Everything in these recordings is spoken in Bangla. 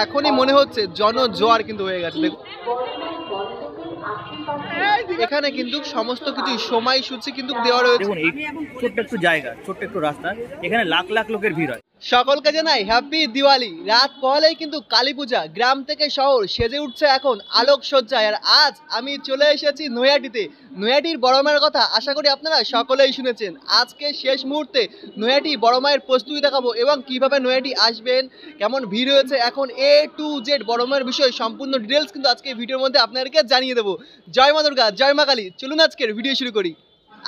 এখনই মনে হচ্ছে জনজোয়ার কিন্তু হয়ে গেছে। দেখুন এখানে কিন্তু সমস্ত কিছু সময়সূচি কিন্তু দেওয়া রয়েছে। দেখুন এই ছোট্ট একটু জায়গা, ছোট্ট একটু রাস্তা, এখানে লাখ লাখ লোকের ভিড় হয়। সকলকে জানাই হ্যাপি দিওয়ালি। রাত পহলেই কিন্তু কালী পূজা, গ্রাম থেকে শহর সেজে উঠছে এখন আলোকসজ্জায়। আর আজ আমি চলে এসেছি নৈহাটিতে। নৈহাটির বড় মায়ের কথা আশা করি আপনারা সকলেই শুনেছেন। আজকে শেষ মুহূর্তে নৈহাটি বড় মায়ের প্রস্তুতি দেখাবো এবং কিভাবে নৈহাটি আসবেন, কেমন ভিড় হয়েছে, এখন A to Z বড় মায়ের বিষয়ে সম্পূর্ণ ডিটেলস কিন্তু আজকে ভিডিওর মধ্যে আপনাদেরকে জানিয়ে দেবো। জয় মা দুর্গা, জয় মা কালী। চলুন আজকের ভিডিও শুরু করি।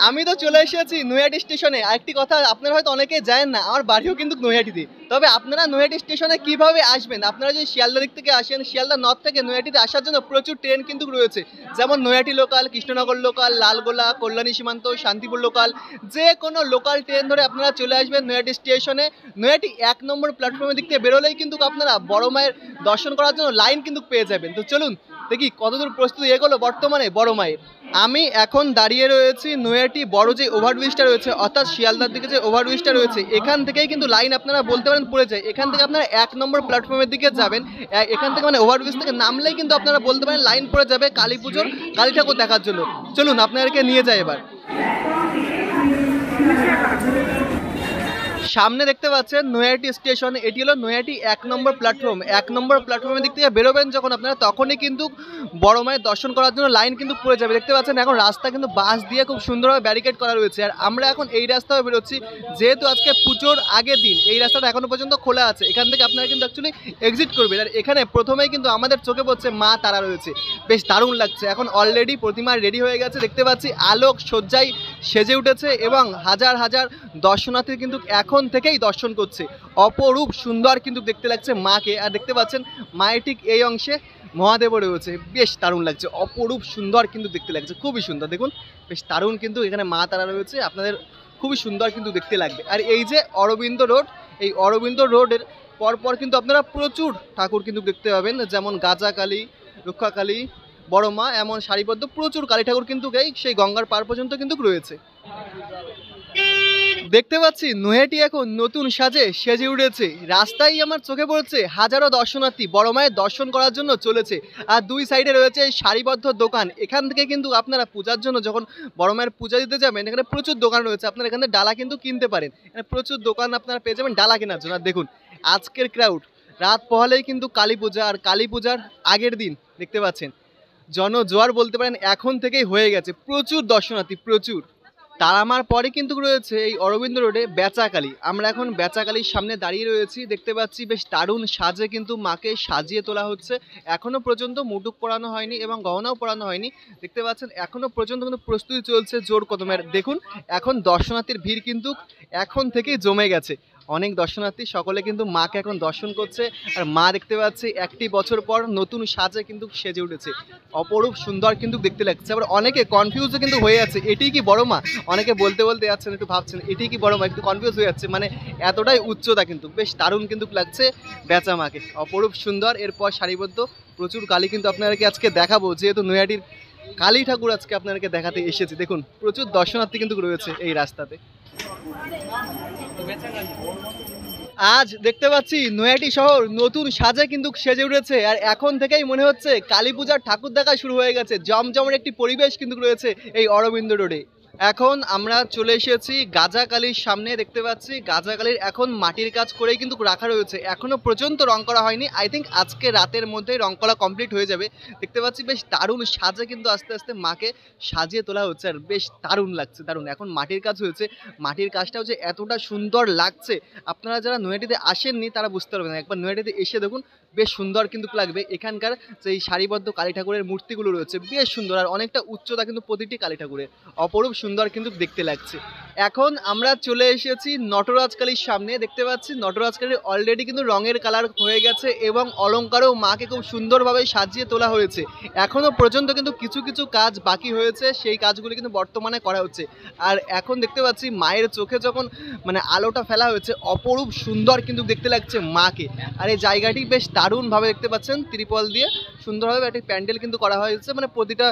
আমি তো চলে এসেছি নৈহাটি স্টেশনে। আরেকটি কথা আপনারা হয়তো অনেকেই জানেন না, আমার বাড়িও কিন্তু নৈহাটিতে। তবে আপনারা নৈহাটি স্টেশনে কিভাবে আসবেন, আপনারা যদি শিয়ালদা দিক থেকে আসেন, শিয়ালদা নর্থ থেকে নৈহাটিতে আসার জন্য প্রচুর ট্রেন কিন্তু রয়েছে, যেমন নৈহাটি লোকাল, কৃষ্ণনগর লোকাল, লালগোলা, কল্যাণী সীমান্ত, শান্তিপুর লোকাল। যে কোনো লোকাল ট্রেন ধরে আপনারা চলে আসবেন নৈহাটি স্টেশনে। নৈহাটি 1 নম্বর প্ল্যাটফর্মের দিক থেকে বেরোলেই কিন্তু আপনারা বড় মায়ের দর্শন করার জন্য লাইন কিন্তু পেয়ে যাবেন। তো চলুন দেখি কতদূর প্রস্তুতি এগোলো বর্তমানে বড় মায়ের। আমি এখন দাঁড়িয়ে রয়েছি নৈহাটি বড় যে ওভারব্রিজটা রয়েছে, অর্থাৎ শিয়ালদার দিকে যে ওভারব্রিজটা রয়েছে, এখান থেকেই কিন্তু লাইন আপনারা বলতে পারেন পড়ে যায়। এখান থেকে আপনারা 1 নম্বর প্ল্যাটফর্মের দিকে যাবেন। এখান থেকে মানে ওভারব্রিজ থেকে নামলেই কিন্তু আপনারা বলতে পারেন লাইন পড়ে যাবে কালী পুজোর কালী ঠাকুর দেখার জন্য। চলুন আপনাদেরকে নিয়ে যাই এবার। সামনে দেখতে পাচ্ছেন নৈহাটি স্টেশন। এটি হলো নৈহাটি 1 নম্বর প্ল্যাটফর্ম। 1 নম্বর প্ল্যাটফর্মের দিক থেকে বেরোবেন যখন আপনারা, তখনই কিন্তু বড় মায়ের দর্শন করার জন্য লাইন কিন্তু পড়ে যাবে। দেখতে পাচ্ছেন এখন রাস্তা কিন্তু বাঁশ দিয়ে খুব সুন্দরভাবে ব্যারিকেড করা রয়েছে। আর আমরা এখন এই রাস্তায় বেরোচ্ছি, যেহেতু আজকে পুজোর আগের দিন। এই রাস্তাটা এখনো পর্যন্ত খোলা আছে। এখান থেকে আপনারা কিন্তু অ্যাকচুয়ালি এক্সিট করবেন। আর এখানে প্রথমেই কিন্তু আমাদের চোখে পড়ছে মা তারা রয়েছে, বেশ দারুণ লাগছে। এখন অলরেডি প্রতিমা রেডি হয়ে গেছে, দেখতে পাচ্ছি আলোক সজ্জায় সেজে উঠেছে এবং হাজার হাজার দর্শনার্থী কিন্তু এখন থেকেই দর্শন করছে। অপরূপ সুন্দর কিন্তু দেখতে লাগছে মাকে। আর দেখতে পাচ্ছেন মায়ের ঠিক এই অংশে মহাদেবও রয়েছে, বেশ দারুণ লাগছে, অপরূপ সুন্দর কিন্তু দেখতে লাগছে, খুবই সুন্দর। দেখুন বেশ দারুণ কিন্তু এখানে মা তারা রয়েছে, আপনাদের খুবই সুন্দর কিন্তু দেখতে লাগবে। আর এই যে অরবিন্দ রোড, এই অরবিন্দ রোডের পরপর কিন্তু আপনারা প্রচুর ঠাকুর কিন্তু দেখতে পাবেন, যেমন গাজাকালী, রক্ষাকালী, বড় মা, এমন সারিবদ্ধ প্রচুর কালী ঠাকুর কিন্তু সেই গঙ্গার পার পর্যন্ত কিন্তু রয়েছে। দেখতে পাচ্ছি নৈহাটি এখন নতুন সাজে সেজে উঠেছে। রাস্তায় আমার চোখে পড়ছে হাজারো দর্শনার্থী বড় মায়ের দর্শন করার জন্য চলেছে। আর দুই সাইডে রয়েছে সারিবদ্ধ দোকান। এখান থেকে কিন্তু আপনারা পূজার জন্য যখন বড় মায়ের পূজা দিতে যাবেন, এখানে প্রচুর দোকান রয়েছে, আপনারা এখানে ডালা কিন্তু কিনতে পারেন। এখানে প্রচুর দোকান আপনারা পেয়ে যাবেন ডালা কেনার জন্য। আর দেখুন আজকের ক্রাউড, রাত পহলেই কিন্তু কালী পূজা, আর কালী পূজার আগের দিন দেখতে পাচ্ছেন জনজোয়ার বলতে পারেন এখন থেকেই হয়ে গেছে, প্রচুর দর্শনার্থী প্রচুর। তার আমার পরে কিন্তু রয়েছে এই অরবিন্দ রোডে বেচাকালী। আমরা এখন বেচাকালীর সামনে দাঁড়িয়ে রয়েছি, দেখতে পাচ্ছি বেশ দারুণ সাজে কিন্তু মাকে সাজিয়ে তোলা হচ্ছে। এখনও পর্যন্ত মুটুক পরানো হয়নি এবং গহনাও পরানো হয়নি। দেখতে পাচ্ছেন এখনও পর্যন্ত কিন্তু প্রস্তুতি চলছে জোর কদমের। দেখুন এখন দর্শনার্থীর ভিড় কিন্তু এখন থেকেই জমে গেছে। অনেক দর্শনার্থী সকলে কিন্তু মাকে এখন দর্শন করছে। আর মা দেখতে পাচ্ছি 1টি বছর পর নতুন সাজে কিন্তু সেজে উঠেছে, অপরূপ সুন্দর কিন্তু দেখতে লাগছে। আবার অনেকে কনফিউজও কিন্তু হয়ে যাচ্ছে, এটিই কি বড় মা? অনেকে বলতে বলতে যাচ্ছেন, একটু ভাবছেন এটিই কি বড় মা, একটু কনফিউজ হয়ে যাচ্ছে, মানে এতটাই উচ্চতা কিন্তু বেশ দারুণ কিন্তু লাগছে বেচা মাকে, অপরূপ সুন্দর। এরপর সারিবদ্ধ প্রচুর কালী কিন্তু আপনাদেরকে আজকে দেখাবো, যেহেতু নৈহাটির কালী ঠাকুর আজকে আপনাদেরকে দেখাতে এসেছি। দেখুন প্রচুর দর্শনার্থী কিন্তু রয়েছে এই রাস্তাতে। আজ দেখতে পাচ্ছি নৈহাটি শহর নতুন সাজে কিন্তু সেজে উঠেছে। আর এখন থেকেই মনে হচ্ছে কালী পূজার ঠাকুর দেখা শুরু হয়ে গেছে। জমজমের একটি পরিবেশ কিন্তু রয়েছে এই অরবিন্দ রোডে। এখন আমরা চলে এসেছি গাজাকালীর সামনে। দেখতে পাচ্ছি গাজাকালীর এখন মাটির কাজ করেই কিন্তু রাখা রয়েছে, এখনো পর্যন্ত রং করা হয়নি। আই থিঙ্ক আজকে রাতের মধ্যেই রং করা কমপ্লিট হয়ে যাবে। দেখতে পাচ্ছি বেশ দারুণ সাজে কিন্তু আস্তে আস্তে মাকে সাজিয়ে তোলা হচ্ছে, আর বেশ দারুণ লাগছে, দারুণ। এখন মাটির কাজ হয়েছে, মাটির কাজটাও যে এতটা সুন্দর লাগছে, আপনারা যারা নৈহাটিতে আসেননি তারা বুঝতে পারবেন। একবার নৈহাটিতে এসে দেখুন, বেশ সুন্দর কিন্তু লাগবে। এখানকার যে সারিবদ্ধ কালী ঠাকুরের মূর্তিগুলো রয়েছে বেশ সুন্দর, আর অনেকটা উচ্চতা কিন্তু প্রতিটি কালী ঠাকুরের, অপরূপ সুন্দর কিন্তু দেখতে লাগছে। এখন আমরা চলে এসেছি নটরাজ কালীর সামনে। দেখতে পাচ্ছি নটরাজ কালীর অলরেডি কিন্তু রঙের কালার হয়ে গেছে এবং অলঙ্কারেও মাকে খুব সুন্দরভাবে সাজিয়ে তোলা হয়েছে। এখনো পর্যন্ত কিন্তু কিছু কিছু কাজ বাকি হয়েছে, সেই কাজগুলি কিন্তু বর্তমানে করা হচ্ছে। আর এখন দেখতে পাচ্ছি মায়ের চোখে যখন মানে আলোটা ফেলা হয়েছে, অপরূপ সুন্দর কিন্তু দেখতে লাগছে মাকে। আর এই জায়গাটি বেশ দারুণভাবে দেখতে পাচ্ছেন ত্রিপল দিয়ে সুন্দরভাবে একটি প্যান্ডেল কিন্তু করা হয়েছে, মানে প্রতিটা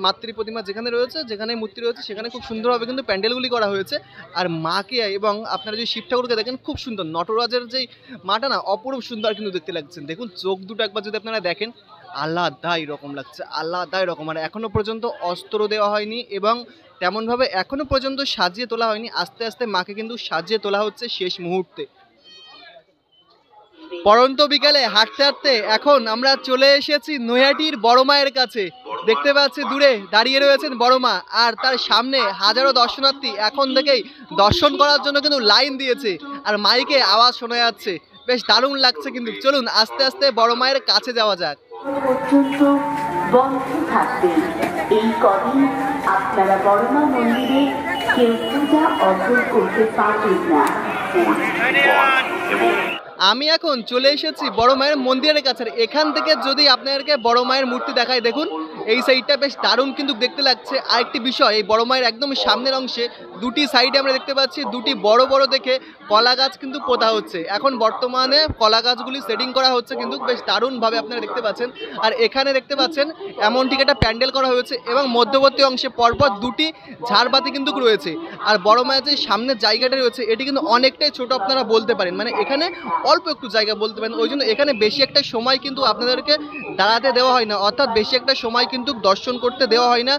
মাতৃ প্রতিমা যেখানে রয়েছে, যেখানে মূর্তি রয়েছে সেখানে খুব সুন্দরভাবে কিন্তু প্যান্ডেলগুলি করা হয়েছে। আর মাকে এবং আপনারা যদি শিব ঠাকুরকে দেখেন খুব সুন্দর, নটরাজের যেই মাটা না অপরূপ সুন্দর কিন্তু দেখতে লাগছেন। দেখুন চোখ দুটো একবার যদি আপনারা দেখেন আলাদাই রকম লাগছে, আলাদাই রকম। আর এখনও পর্যন্ত অস্ত্র দেওয়া হয়নি এবং তেমনভাবে এখনও পর্যন্ত সাজিয়ে তোলা হয়নি, আস্তে আস্তে মাকে কিন্তু সাজিয়ে তোলা হচ্ছে শেষ মুহূর্তে। পরন্ত বিকালে হাঁটতে হাঁটতে এখন আমরা চলে এসেছি নৈহাটির বড় মায়ের কাছে। দেখতে পাচ্ছি দূরে দাঁড়িয়ে রয়েছেন বড় মা, আর তার সামনে হাজারো দর্শনার্থী এখন থেকেই দর্শন করার জন্য কিন্তু লাইন দিয়েছে, আর মাইকে আওয়াজ শোনা যাচ্ছে। বেশ দারুণ লাগছে কিন্তু। চলুন আস্তে আস্তে বড় মায়ের কাছে যাওয়া যাক। পর্যন্ত বন্ধ থাকবে এই কদিন আপনারা বড়মা মন্দিরে কেউ পূজা অর্জন করতে পারবেন না। আমি এখন চলে এসেছি বড় মায়ের মন্দিরের কাছে। এখান থেকে যদি আপনাদেরকে বড় মায়ের মূর্তি দেখায়, দেখুন এই সাইডটা বেশ দারুণ কিন্তু দেখতে লাগছে। আরেকটি বিষয়, এই বড় মায়ের একদম সামনের অংশে দুটি সাইডে আমরা দেখতে পাচ্ছি দুটি বড় বড় দেখে কলা গাছ কিন্তু পোতা হচ্ছে। এখন বর্তমানে কলা গাছগুলি সেটিং করা হচ্ছে কিন্তু বেশ দারুণভাবে আপনারা দেখতে পাচ্ছেন। আর এখানে দেখতে পাচ্ছেন এমন ঠিক একটা প্যান্ডেল করা হয়েছে এবং মধ্যবর্তী অংশে পরপর দুটি ঝাড়বাতি কিন্তু রয়েছে। আর বড় মায়ের যে সামনের জায়গাটা রয়েছে এটি কিন্তু অনেকটাই ছোট আপনারা বলতে পারেন, মানে এখানে অল্প একটু জায়গা বলতে পারেন। ওই জন্য এখানে বেশি একটা সময় কিন্তু আপনাদেরকে দাঁড়াতে দেওয়া হয় না, অর্থাৎ বেশি একটা সময় কিন্তু দর্শন করতে দেওয়া হয় না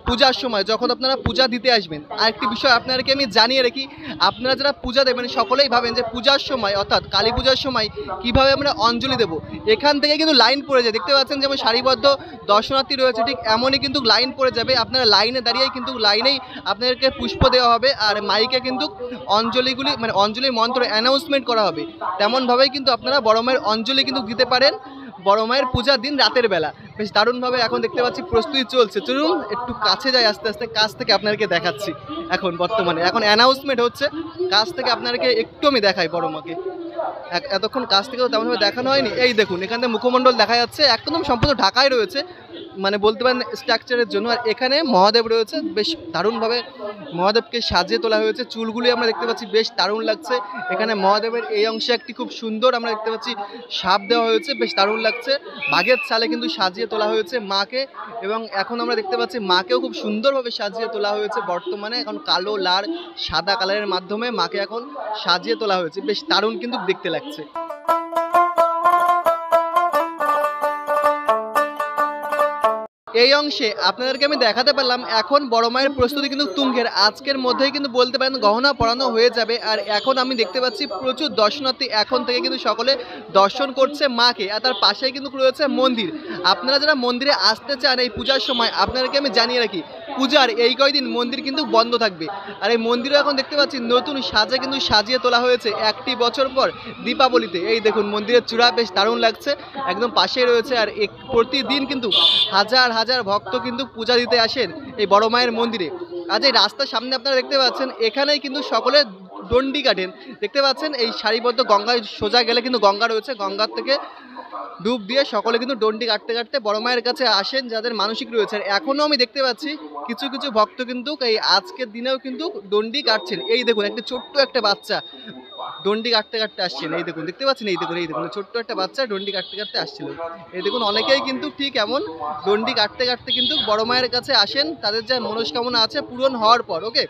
পূজার সময়, যখন আপনারা পূজা দিতে আসবেন। আরেকটি বিষয় আপনাদেরকে আমি জানিয়ে রাখি, আপনারা যারা পূজা দেবেন সকলেই ভাবেন যে পূজার সময় অর্থাৎ কালী পূজার সময় কিভাবে আমরা অঞ্জলি দেবো। এখান থেকে কিন্তু লাইন পড়ে যায়, দেখতে পাচ্ছেন যেমন সারিবদ্ধ দর্শনার্থী রয়েছে ঠিক এমনই কিন্তু লাইন পড়ে যাবে। আপনারা লাইনে দাঁড়িয়েই কিন্তু লাইনেই আপনাদেরকে পুষ্প দেওয়া হবে, আর মাইকে কিন্তু অঞ্জলিগুলি মানে অঞ্জলির মন্ত্র অ্যানাউন্সমেন্ট করা হবে। তেমনভাবেই কিন্তু আপনারা বড় মায়ের অঞ্জলি কিন্তু দিতে পারেন বড় মায়ের পূজার দিন রাতের বেলা। বেশ দারুণভাবে এখন দেখতে পাচ্ছি প্রস্তুতি চলছে। চলুন একটু কাছে যাই, আস্তে আস্তে কাছ থেকে আপনাদেরকে দেখাচ্ছি। এখন বর্তমানে এখন অ্যানাউন্সমেন্ট হচ্ছে, কাছ থেকে আপনাদেরকে একটু আমি দেখাই বড় মাকে। এতক্ষণ কাছ থেকেও তেমনভাবে দেখানো হয়নি। এই দেখুন এখান থেকে মুখমণ্ডল দেখা যাচ্ছে, একদম সম্পূর্ণ ঢাকায় রয়েছে, মানে বলতে পারেন স্ট্রাকচারের জন্য। আর এখানে মহাদেব রয়েছে, বেশ দারুণভাবে মহাদেবকে সাজিয়ে তোলা হয়েছে। চুলগুলি আমরা দেখতে পাচ্ছি বেশ দারুণ লাগছে। এখানে মহাদেবের এই অংশে একটি খুব সুন্দর আমরা দেখতে পাচ্ছি সাপ দেওয়া হয়েছে, বেশ দারুণ লাগছে। বাঘের ছালে কিন্তু সাজিয়ে তোলা হয়েছে মাকে, এবং এখন আমরা দেখতে পাচ্ছি মাকেও খুব সুন্দরভাবে সাজিয়ে তোলা হয়েছে। বর্তমানে এখন কালো লাল সাদা কালারের মাধ্যমে মাকে এখন সাজিয়ে তোলা হয়েছে, বেশ দারুণ কিন্তু দেখতে লাগছে। এই অংশে আপনাদেরকে আমি দেখাতে পারলাম এখন বড় মায়ের প্রস্তুতি কিন্তু তুঙ্গের। আজকের মধ্যেই কিন্তু বলতে পারেন গহনা পরানো হয়ে যাবে। আর এখন আমি দেখতে পাচ্ছি প্রচুর দর্শনার্থী এখন থেকে কিন্তু সকলে দর্শন করছে মাকে। আর তার পাশেই কিন্তু রয়েছে মন্দির। আপনারা যারা মন্দিরে আসতে চান এই পূজার সময়, আপনাদেরকে আমি জানিয়ে রাখি পূজার এই কয়দিন মন্দির কিন্তু বন্ধ থাকবে। আর এই মন্দিরে এখন দেখতে পাচ্ছি নতুন সাজে কিন্তু সাজিয়ে তোলা হয়েছে একটি বছর পর দীপাবলিতে। এই দেখুন মন্দিরের চূড়া বেশ দারুণ লাগছে, একদম পাশেই রয়েছে। আর প্রতিদিন কিন্তু হাজার হাজার ভক্ত কিন্তু পূজা দিতে আসেন এই বড় মায়ের মন্দিরে। আজ এই রাস্তার সামনে আপনারা দেখতে পাচ্ছেন এখানেই কিন্তু সকলে দণ্ডি কাটেন। দেখতে পাচ্ছেন এই সারিবদ্ধ গঙ্গায় সোজা গেলে কিন্তু গঙ্গা রয়েছে, গঙ্গার থেকে ডুব দিয়ে সকলে কিন্তু দণ্ডি কাটতে কাটতে বড় মায়ের কাছে আসেন যাদের মানসিক রয়েছে। আর এখনও আমি দেখতে পাচ্ছি কিছু কিছু ভক্ত কিন্তু এই আজকের দিনেও কিন্তু দণ্ডি কাটছেন। এই দেখুন একটা ছোট্ট একটা বাচ্চা দণ্ডি কাটতে কাটতে আসছেন, এই দেখুন দেখতে পাচ্ছেন, এই দেখুন ছোট্ট একটা বাচ্চা দণ্ডি কাটতে কাটতে আসছিল। এই দেখুন অনেকেই কিন্তু ঠিক এমন দণ্ডি কাটতে কাটতে কিন্তু বড় মায়ের কাছে আসেন তাদের যা মনস্কামনা আছে পূরণ হওয়ার পর। ওকে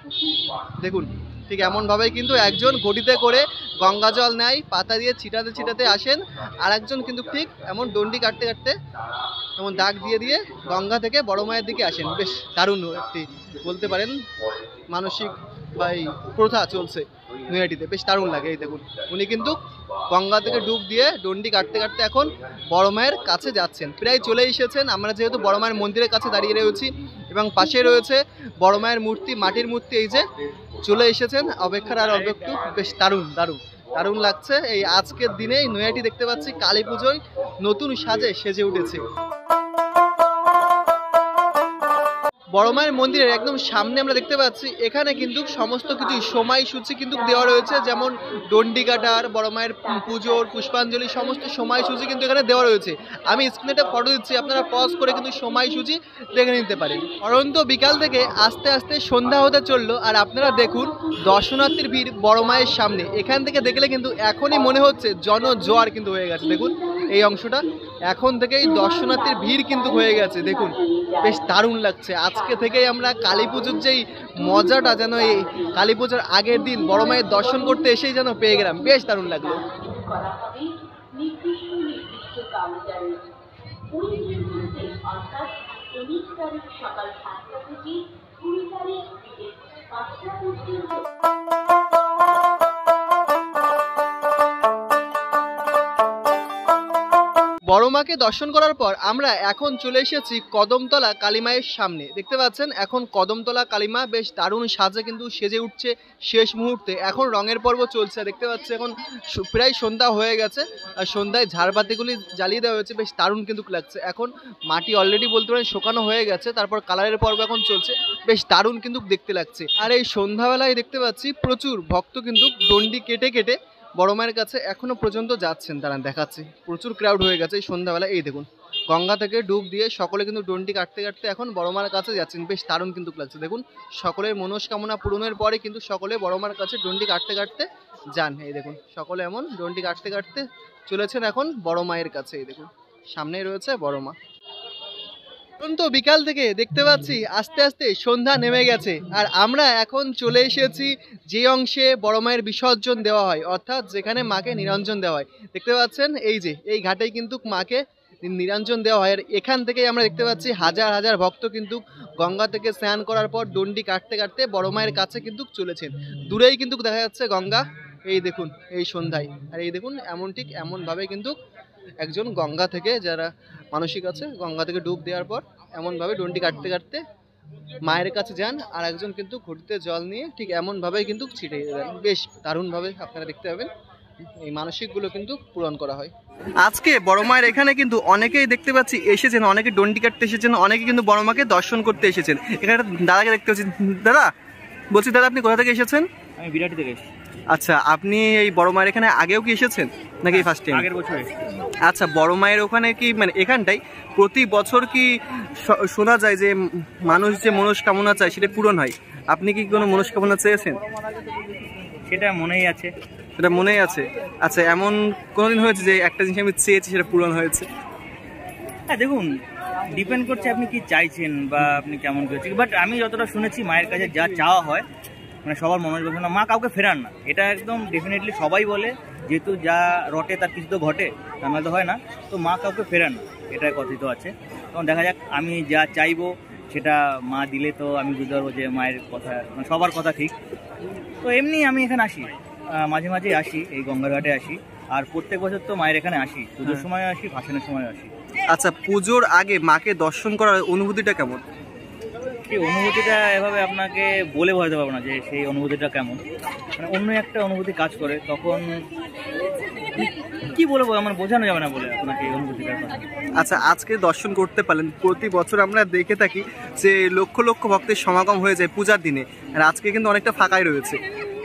দেখুন ঠিক এমনভাবেই কিন্তু একজন ঘটিতে করে গঙ্গা জল নেয়, পাতা দিয়ে ছিটাতে ছিটাতে আসেন, আর একজন কিন্তু ঠিক এমন দণ্ডি কাটতে কাটতে এমন দাগ দিয়ে দিয়ে গঙ্গা থেকে বড় মায়ের দিকে আসেন। বেশ দারুণ একটি বলতে পারেন মানসিক বা এই প্রথা চলছে নৈহাটিতে, বেশ দারুণ লাগে। এই দেখুন উনি কিন্তু গঙ্গা থেকে ডুব দিয়ে দণ্ডি কাটতে কাটতে এখন বড় মায়ের কাছে যাচ্ছেন, প্রায় চলে এসেছেন। আমরা যেহেতু বড় মায়ের মন্দিরের কাছে দাঁড়িয়ে রয়েছি এবং পাশে রয়েছে বড় মায়ের মূর্তি, মাটির মূর্তি, এই যে চলে এসেছেন, অপেক্ষার আর অল্প একটু। বেশ দারুণ দারুণ দারুণ লাগছে। এই আজকের দিনে নৈহাটি দেখতে পাচ্ছি কালী পুজোয় নতুন সাজে সেজে উঠেছে। বড় মায়ের মন্দিরের একদম সামনে আমরা দেখতে পাচ্ছি এখানে কিন্তু সমস্ত কিছু সময়সূচি কিন্তু দেওয়া রয়েছে, যেমন দণ্ডি কাটার, বড় মায়ের পুজোর, পুষ্পাঞ্জলি, সমস্ত সময়সূচি কিন্তু এখানে দেওয়া রয়েছে। আমি স্ক্রিনে একটা ফটো দিচ্ছি, আপনারা পজ করে কিন্তু সময়সূচি দেখে নিতে পারেন। পরন্ত বিকাল থেকে আস্তে আস্তে সন্ধ্যা হতে চললো, আর আপনারা দেখুন দর্শনার্থীর ভিড় বড় মায়ের সামনে। এখান থেকে দেখলে কিন্তু এখনই মনে হচ্ছে জনজোয়ার কিন্তু হয়ে গেছে। দেখুন এই অংশটা, এখন থেকেই দর্শনার্থীর ভিড় কিন্তু হয়ে গেছে। দেখুন বেশ দারুণ লাগছে। আজকে থেকেই আমরা কালী পুজোর যেই মজাটা যেন এই কালী পুজোর আগের দিন বড় মায়ের দর্শন করতে এসেই যেন পেয়ে গেলাম, বেশ দারুণ লাগলো। করা হবে নির্দিষ্ট কাউন্টারে। 19 মধ্যে অর্থাৎ 19 তারিখ সকাল 7টা থেকে 20 তারিখ বিকেল 5টা পর্যন্ত। বড় মাকে দর্শন করার পর আমরা এখন চলে এসেছি কদমতলা কালীমায়ের সামনে। দেখতে পাচ্ছেন এখন কদমতলা কালীমা বেশ দারুণ সাজে কিন্তু সেজে উঠছে শেষ মুহূর্তে। এখন রঙের পর্ব চলছে, দেখতে পাচ্ছি এখন প্রায় সন্ধ্যা হয়ে গেছে আর সন্ধ্যায় ঝাড়বাতিগুলি জ্বালিয়ে দেওয়া হয়েছে, বেশ দারুণ কিন্তু লাগছে। এখন মাটি অলরেডি বলতে পারেন শোকানো হয়ে গেছে, তারপর কালারের পর্ব এখন চলছে, বেশ দারুণ কিন্তু দেখতে লাগছে। আর এই সন্ধ্যাবেলায় দেখতে পাচ্ছি প্রচুর ভক্ত কিন্তু ডন্ডি কেটে কেটে বড় মায়ের কাছে এখনো পর্যন্ত যাচ্ছেন, তারা দেখাচ্ছে প্রচুর ক্রাউড হয়ে গেছে এই সন্ধ্যাবেলা। এই দেখুন গঙ্গা থেকে ডুব দিয়ে সকলে কিন্তু ডন্ডি কাটতে কাটতে এখন বড় মার কাছে যাচ্ছেন, বেশ দারুণ কিন্তু লাগছে। দেখুন সকলের মনস্কামনা পূরণের পরে কিন্তু সকলে বড় মার কাছে ডন্ডি কাটতে কাটতে যান। এই দেখুন সকলে এমন ডন্ডি কাটতে কাটতে চলেছেন এখন বড় মায়ের কাছে। এই দেখুন সামনেই রয়েছে বড় মা। তো বিকাল থেকে দেখতে পাচ্ছি আস্তে আস্তে সন্ধ্যা নেমে গেছে আর আমরা এখন চলে এসেছি যে অংশে বড় মায়ের বিসর্জন দেওয়া হয়, অর্থাৎ যেখানে মাকে নিরঞ্জন দেওয়া হয়। দেখতে পাচ্ছেন এই যে এই ঘাটেই কিন্তু মাকে নিরঞ্জন দেওয়া হয়। আর এখান থেকেই আমরা দেখতে পাচ্ছি হাজার হাজার ভক্ত কিন্তু গঙ্গা থেকে স্নান করার পর ডন্ডি কাটতে কাটতে বড় মায়ের কাছে কিন্তু চলেছেন। দূরেই কিন্তু দেখা যাচ্ছে গঙ্গা, এই দেখুন এই সন্ধ্যায়। আর এই দেখুন এমন ঠিক এমনভাবে কিন্তু একজন গঙ্গা থেকে যারা মানসিক আছে গঙ্গা থেকে ডুব দেওয়ার পর এমনভাবে ডন্ডি কাটতে কাটতে মায়ের কাছে যান, আর একজন কিন্তু ঘটিতে জল নিয়ে ঠিক এমনভাবেই কিন্তু ছিটিয়ে দেন। বেশ দারুণভাবে আপনারা দেখতে পাবেন এই মানসিকগুলো কিন্তু পূরণ করা হয়। আজকে বড় মায়ের এখানে কিন্তু অনেকেই দেখতে পাচ্ছি এসেছেন, অনেকে ডন্ডি কাটতে এসেছেন, অনেকে কিন্তু বড় মাকে দর্শন করতে এসেছেন। এখানে একটা দাদাকে দেখতে পাচ্ছি। দাদা বলছি, দাদা আপনি কোথা থেকে এসেছেন? আমি বিরাটি থেকে এসেছি। আচ্ছা, আপনি এই বড় মায়ের এখানে আগেও কি এসেছেন নাকি ফার্স্ট টাইম? আগের বছর এসেছি। আচ্ছা, বড় মায়ের ওখানে কি মানে এখানটাই প্রতি বছর কি শোনা যায় যে মানুষ যে মনস্কামনা চায় সেটা পূরণ হয়? আপনি কি কোনো মনস্কামনা চেয়েছেন? সেটা মনেই আছে। সেটা মনেই আছে। আচ্ছা, এমন কোনোদিন হয়েছে যে একটা জিনিস আমি চেয়েছি সেটা পূরণ হয়েছে? হ্যাঁ দেখুন, ডিপেন্ড করছে আপনি কি চাইছেন বা আপনি কেমন করছেন। বাট আমি যতটা শুনেছি মায়ের কাছে যা চাওয়া হয় মানে সবার মনোবাসনা মা কাউকে ফেরান না, এটা একদম ডেফিনেটলি সবাই বলে। যেহেতু যা রটে তার কিছু তো ঘটে, তা না তো হয় না। তো মা কাউকে ফেরান না, এটা কথিত আছে। তখন দেখা যাক আমি যা চাইবো সেটা মা দিলে তো আমি বুঝতে পারবো যে মায়ের কথা মানে সবার কথা ঠিক। তো এমনি আমি এখানে আসি, মাঝে মাঝে আসি, এই গঙ্গার ঘাটে আসি। আর প্রত্যেক বছর তো মায়ের এখানে আসি, পুজোর সময় আসি, ভাসানের সময় আসি। আচ্ছা, পুজোর আগে মাকে দর্শন করার অনুভূতিটা কেমন? সেই অনুভূতিটা এভাবে আপনাকে বলে বোঝাতে পারবো না যে সেই অনুভূতিটা কেমন। মানে অন্য একটা অনুভূতি কাজ করে, তখন কি বলবো আমার বোঝানো যাবে না বলে আপনাকে এই অনুভূতিটার কথা। আচ্ছা, আজকে দর্শন করতে পারলেন। প্রতি বছর আমরা দেখে থাকি যে লক্ষ লক্ষ ভক্তের সমাগম হয়ে যায় পূজার দিনে, আর আজকে কিন্তু অনেকটা ফাঁকাই রয়েছে।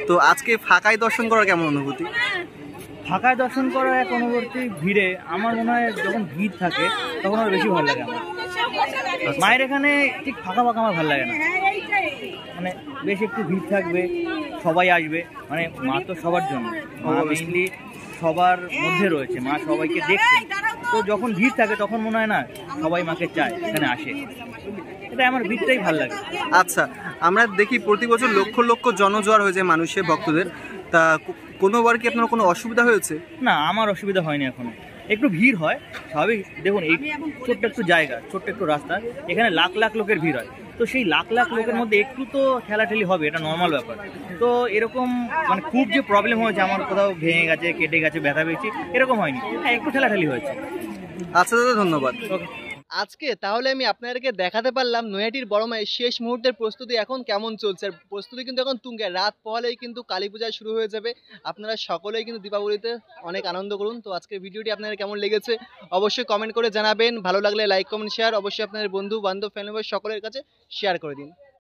তো আজকে ফাঁকায় দর্শন করার কেমন অনুভূতি? ফাঁকায় দর্শন করার এক অনুভূতি, ভিড়ে আমার মনে হয় যখন ভিড় থাকে তখন আরো বেশি ভালো লাগে আমার। মায়ের এখানে ঠিক ফাঁকা ফাঁকা আমার ভালো লাগে না, মানে বেশ একটু ভিড় থাকবে, সবাই আসবে, মানে মা তো সবার জন্য, মা মেইনলি সবার মধ্যে রয়েছে, মা সবাইকে দেখছে। তো যখন ভিড় থাকে তখন মনে হয় না সবাই মাকে চায়, এখানে আসে, এটা আমার ভিড়টাই ভালো লাগে। আচ্ছা, আমরা দেখি প্রতি বছর লক্ষ লক্ষ জনজোয়ার হয়ে যায় মানুষের ভক্তদের, তা কোনোবার কি আপনার কোনো অসুবিধা হয়েছে? না, আমার অসুবিধা হয়নি এখনো। একটু ভিড় হয় স্বাভাবিক, দেখুন এই ছোট্ট একটু জায়গা, ছোট্ট একটু রাস্তা, এখানে লাখ লাখ লোকের ভিড় হয়। তো সেই লাখ লাখ লোকের মধ্যে একটু তো ঠেলাঠেলি হবে, এটা নর্মাল ব্যাপার। তো এরকম মানে খুব যে প্রবলেম হয়েছে আমার কোথাও ভেঙে গেছে, কেটে গেছে, ব্যথা পেয়েছি, এরকম হয়নি। হ্যাঁ, একটু ঠেলাঠেলি হয়েছে। আচ্ছা দাদা, ধন্যবাদ। ওকে। আজকে তাহলে আমি আপনাদেরকে দেখাতে পারলাম নৈহাটির বড় মায়ের শেষ মুহূর্তের প্রস্তুতি এখন কেমন চলছে। আর প্রস্তুতি কিন্তু এখন তুঙ্গে, রাত পোহালেই কিন্তু কালী পূজা শুরু হয়ে যাবে। আপনারা সকলেই কিন্তু দীপাবলিতে অনেক আনন্দ করুন। তো আজকের ভিডিওটি আপনাদের কেমন লেগেছে অবশ্যই কমেন্ট করে জানাবেন। ভালো লাগলে লাইক কমেন্ট শেয়ার অবশ্যই আপনাদের বন্ধু বান্ধব ফ্যামিলি সকলের কাছে শেয়ার করে দিন।